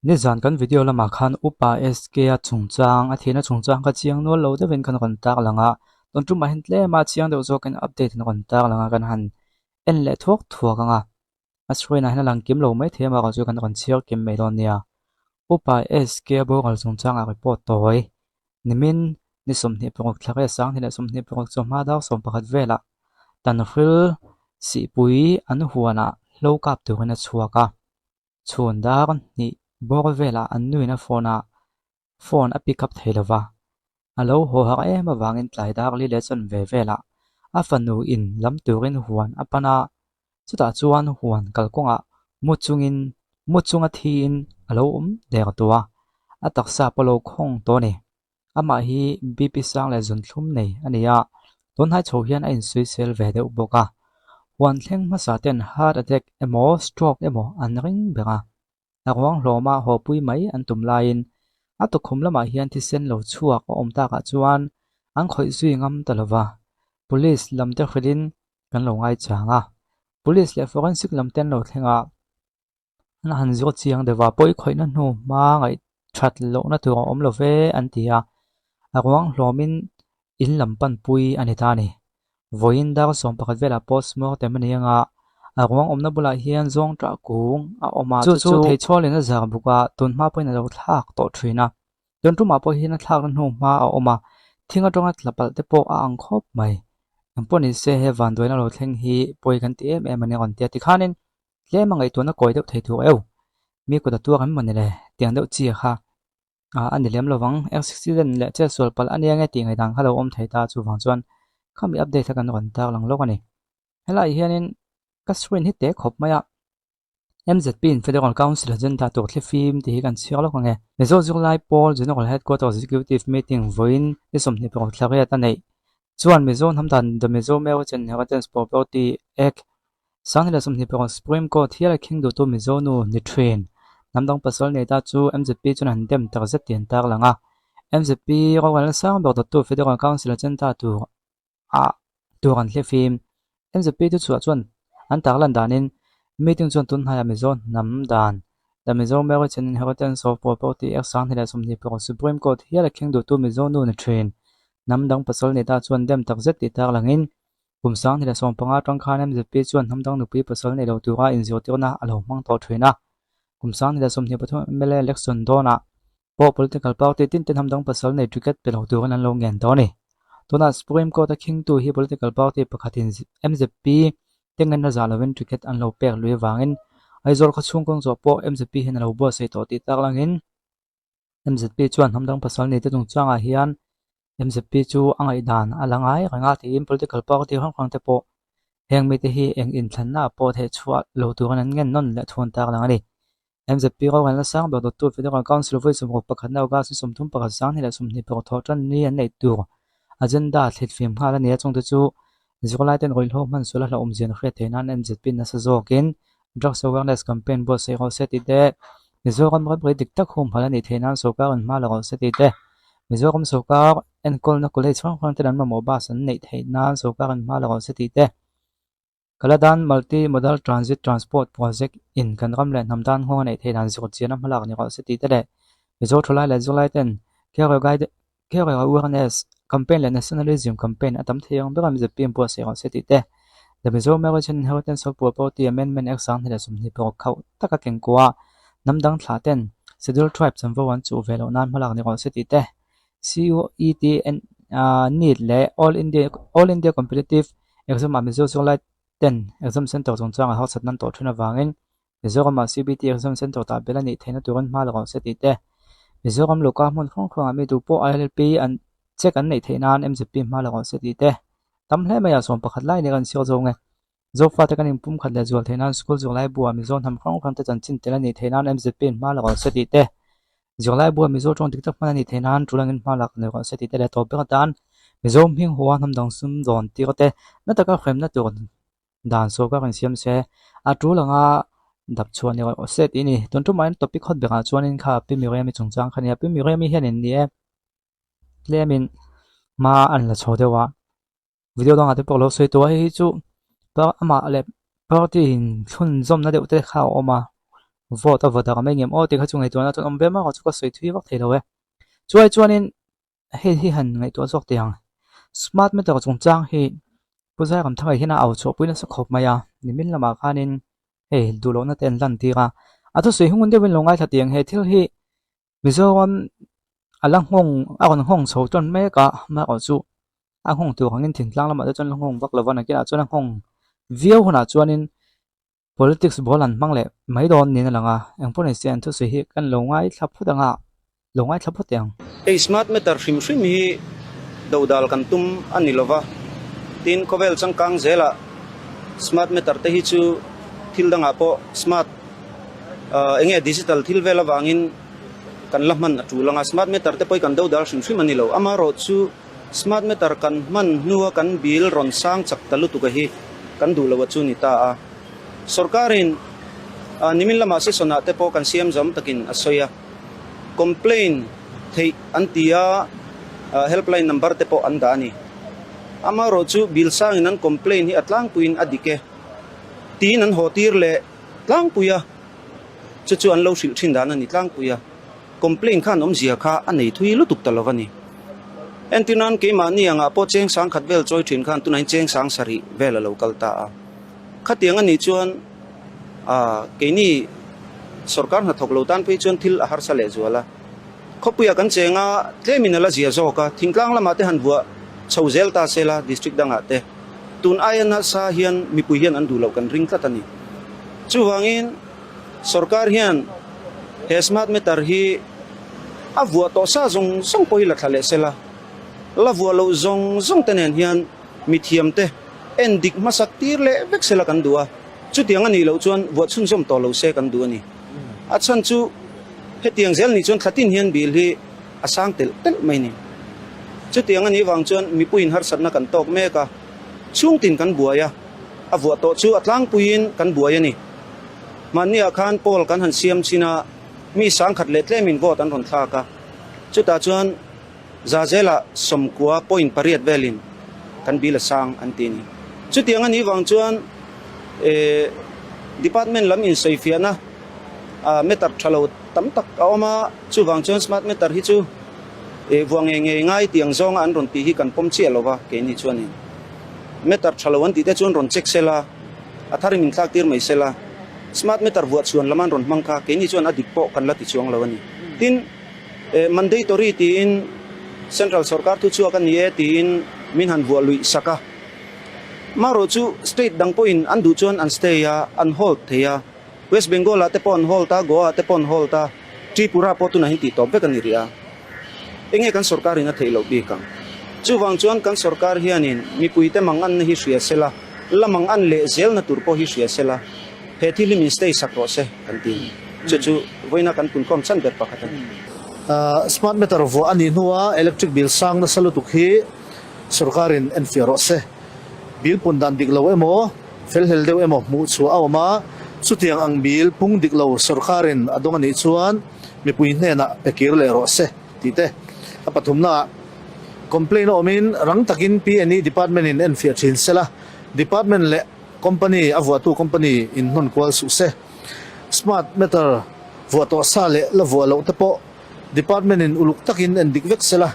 Ni zan kan video lama khan upa SK a chungchang a thina chungchang ka chiang no lo de ven kan kon tak langa ton tu ma hin tle ma chiang de zo kan update na kon tak langa kan han en le thok thuak anga a shroi na hna lang kim lo mai the ma ka zo kan kon chiar kim mai don nia upa SK bo kal chungchang a report toy nimin ni som ni pengok thlak e sang hina som ni pengok chom ma daw som pakhat vela tan hril si pui an huana lo kap tu kana chuaka chhun dak ni bawr vela an nuin a phone a pick up theilova alo ho hak em awangin tlai dak li le chon ve vela a fanu in lam turin huan apana chuta chuan huan kalkonga muchunga thi in alo der tua a taksa palo khong to ni ama hi bp sang le zun thlum nei ania ton hai chho hian a in suicide ve de boka huan thleng ma sa ten heart attack emo stroke emo an ring beka awang hloma ho pui mai an tum lain a to khum lama hian thi sen lo chuak a om ta ka chuan ang khoi zui ngam talova police lamte khredin kan lo ngai changa police le forensic lamten lo thlenga na han zo chiang dewa poi khoi na nu ma ngai that lo na tu om lo ve an tia awang hlomin in lampan pui ani ta ni voin dar som pakhat vela postmortem ani anga awang omna bula hian zong tra kung a oma chu thei cholin a zar buka tun ma poina lo thlak to thina don tu ma po hi na thlak nu ma a oma thinga tonga tlapal te po a ang khop mai amponi se he van doina lo thleng hi poi kan ti em em ani on tia ti khanin tle mangai tu na koi deuh thei thu eu mi ko da tu kan mani le tiang deuh chi kha a ani lem lowang accident le che sol pal ani anga ti ngai dang halo om thei ta chu wang chuan khami update kan ron tak lang lo ani helai hianin kasrin hi te khop maya MZP in Federal Council agenda to thlefim ti kan chiar lo nge mezo zurlai Paul General Headquarters Executive Meeting voin ni somni pe thlare ta nei chuan mezo hamdan the mezo meo chen inheritance property act sanghila somni pe Supreme Court hiala king do to mezo nu ni train namdang pasal nei ta chu MZP chun han dem tar zet tian tar langa MZP rawal sang bo to Federal Council agenda to a turan thlefim MZP tu chuan an tar lan danin meeting chuan tun hai Amazon namdan the Mizo American Inheritance of Property Act sang hila somni pe Supreme Court hiala king do to Mizo nu ni train namdang pasal nei ta chuan dem tak zet ti tar langin kum sang hila som panga tang khan MZP chuan namdang nu pi pasal nei lo tura in zio tirna alo mang to thina kum sang hila somni pathum MLA election dona po political party tin ten namdang pasal nei ticket pe lo tura nan lo ngen to ni tuna Supreme Court a king tu hi political party pakhatin MZP tengan na zalawin ticket an lo pek lui wangin aizor kha chung kong zo po MZP hin lo bo sei to ti tak langin MZP chuan hamdang pasal nei te tung changa hian MZP chu angai dan alangai ranga ti political party hong te po heng mi te hi eng in thlanna po the chuat lo tu kan ngen non le thon tak langani MZP ro kan la sang bo tu Federal Council voice of pakhat na ga si som thum pakhat sang ni la som ni pe tho tran ni an nei tu agenda thlet fim kha la ne chung te chu zolai ten roil ho man sula la omzian khre theinan MZP na sa zokin drugs awareness campaign bo se ho seti de mizoram ra bre dik tak hum halani theinan sokar an ma la ho seti de mizoram sokar en kol na college hong ten an ma mo ba san nei theinan sokar an ma la ho seti de kaladan multi modal transit transport project in kanram le namdan ho nei theinan zot chian am halak ni ho seti de mizo thulai le zolai ten care awareness campaign le nationalism campaign atam theyang begam je pm po se seti te the Mizo American Inheritance of Property Amendment Act sang hila sumni po khau taka kengkwa namdang thlaten scheduled tribes samvo wan chu velo nan malak ni seti te COETN need le all India competitive exam Mizo Solai 10 exam center jong chang ha sat nan to thuna wangin Mizoram CBT exam center ta belani theina turan malak seti te Mizoram loka mon khong ami tu po ILP an check an nei theinan MZP ma la se ti te tam hle maya som pakhat lai ne kan sio zo nge zo fa ta kan impum khat le zual theinan school zo lai bu ami zon ham khong khang ta chan chin te la ni theinan MZP ma la se ti te zo lai bu ami zo chong tik tak ma ni theinan tulangin ma la ne se ti te le to pe tan mizo hing huwa nam dang sum zon ti ko te na ta ka khem na tu dan so ka kan siam se a tulanga dap chuan ni set ini ton tu main topic hot beka chuanin kha pi mi re mi chungchang khania pi mi re mi hian ni e lemin ma an la chodewa video dang ate polo sei to hi chu pa ama le party in thun zom na de te kha oma vote vote ka mai ngem o te kha chu ngai to na chon ombe ma ka chu ka soi thui wak thelo we chuai chuanin hi han ngai to zok tiang smart meter chung chang hi puzai kam thangai hina au cho puina sa khop maya nimin lama khanin he dulo na ten lan tira atho sei hungun de wen longai thatiang he thil hi mizoram alang hong akon hong so ton me ka ma ko chu a hong tu hangin thing tlang lama chon hong vak lawan a kina chon hong view hona chuanin politics bolan mangle mai don ni na langa engpone sian thu sei hi kan longai thlapudanga longai thlaputiang ei smart meter hrim hrim hi dodal kan tum anilova tin kovel changkang zela smart meter te hi chu thildanga po smart enge digital thilvela wangin kan lahman atulanga smart meter te poi kan dodal hrim hrim anilo amaro chu smart meter kan man nuwa kan bil ron sang chak talu tu hi kan dulawa chu ni ta a sarkarin nimin lama se sona te po kan siam jam takin asoya complain thei antia helpline number te po andani amaro chu bil sang inan complain hi atlang puin adike tin an hotir le tlang puya chu an lo sil thin dana ni tlang puya complain khan om zia kha anei thui lutuk talovani entinan ke mani anga po cheng sang khatvel choi thin khan tunain cheng sang sari vela local ta a khatiang ani chuan ke ni sarkar na thoklo tan pe chuan thil ahar sale zuala khopuya kan chenga tleminala zia zoka thingtlang lama te hanbua chhozel ta sela district danga te tun ayana sa hian mipui hian an dulo kan ring tlatani chuwangin sarkar hian he smart meter hi avua to sa zong song pohila thale sela lavua lo zong tenen hian mithiam te endik masak tir le veksela kan dua chu tiang ani lo chuan vua chun som to lo se kan du ani achan chu hetiang zel ni chuan thlatin hian bil hi asang tel mai ni chu tiang ani wang chuan mipuin har satna kan tok me ka chung tin kan buaya avua to chu atlang puin kan buaya ni mania khan pol kan han siam china mi sang khat le tlemin vot an ron thla ka chu ta chuan zazela somkua point pariat velin kan bil sang antini chu tiang ani wang chuan department lam in saifiana meter thalo tam tak awma chu wang chuan smart meter hi chu vuang nge ngai tiang zong an ron ti hi kan pom che lova ke ni chuanin meter thalo an ti te chuan ron check sela athari min thak tir mai sela smart meter vuat chuan laman ron mangkha ke ni chuan adikpo kan lati chuang lawani tin mandatory ti in central sarkar tu chu kan ye ti in min han vual lui saka maro chu state dang point an du chuan an stay ya an hold theya west bengal ate pon hold ta goa ate pon hold ta tripura po tu na hinti to bekan ria enge kan sarkar ina theilo bi kang chu wang chuan kan sarkar hianin mi puite mangan hi hria sela lamang an le zel na turpo hi hria sela he thili min stay sakro se kan tin chu voina kan pun kom chan ber pakatan smart meter vo ani nuwa electric bill sang na salutuk hi sarkarin enfiaro se bil pundan diklo emo felhel deu emo mu chu awma chutiang ang bil pung diklo sarkarin adong ani chuan mi puin hena pekir le ro se tite apathumna complain omin rang takin PNE department in enfiar thin sela department le company avwa tu company in non kwal su se smart meter vo to sale la vo lo te po department in uluk takin endik vek sela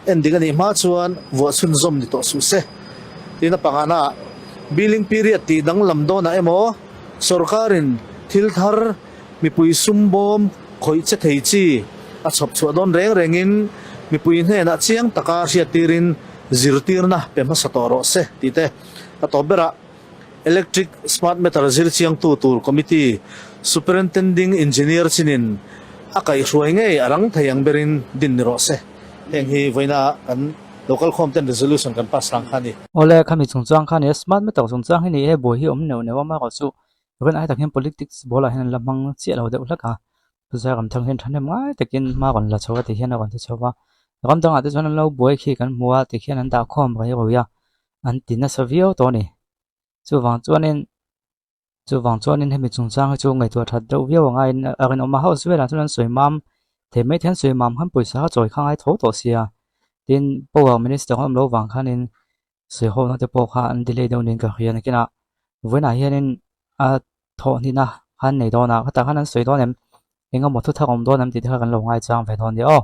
endik ani ma chuan vo sun zom ni to su se tina pangana billing period ti dang lamdo na emo sarkarin thilthar mipui sumbom khoi che thei chi a chhop chu don reng rengin mipui hne na chiang taka ria tirin zirtirna pema satoro se tite atobera electric smart meter zir chiang tu tur committee superintending engineer chinin akai hruai nge arang thayang berin din ro se heng hi voina kan local content resolution kan pas rang khani ole khami chungchang khani smart meter chungchang ni e bo hi om no ne wa ma ko chu ren ai takin politics bola hen lamang chi lo de ulaka puzai kam thang hen thanem ngai takin ma kon la chowa ti hian kon ti chowa ram dang ate chon lo boi khi kan muwa ti khian an da khom ba yo ya an tin na savio to ni chu wang chuanin hemi chungchang chu ngai tu that do vio ngai arin oma house vela chuan soimam the mai thian soimam han poisa choi khangai tho to sia tin power minister hom lo wang khanin soi ho na te po kha an delay do nin ka hian kina voina hianin a tho ni na han nei dona khata khan an soi don em enga mo thu thak om don em ti kha kan lo ngai chang ve don ni o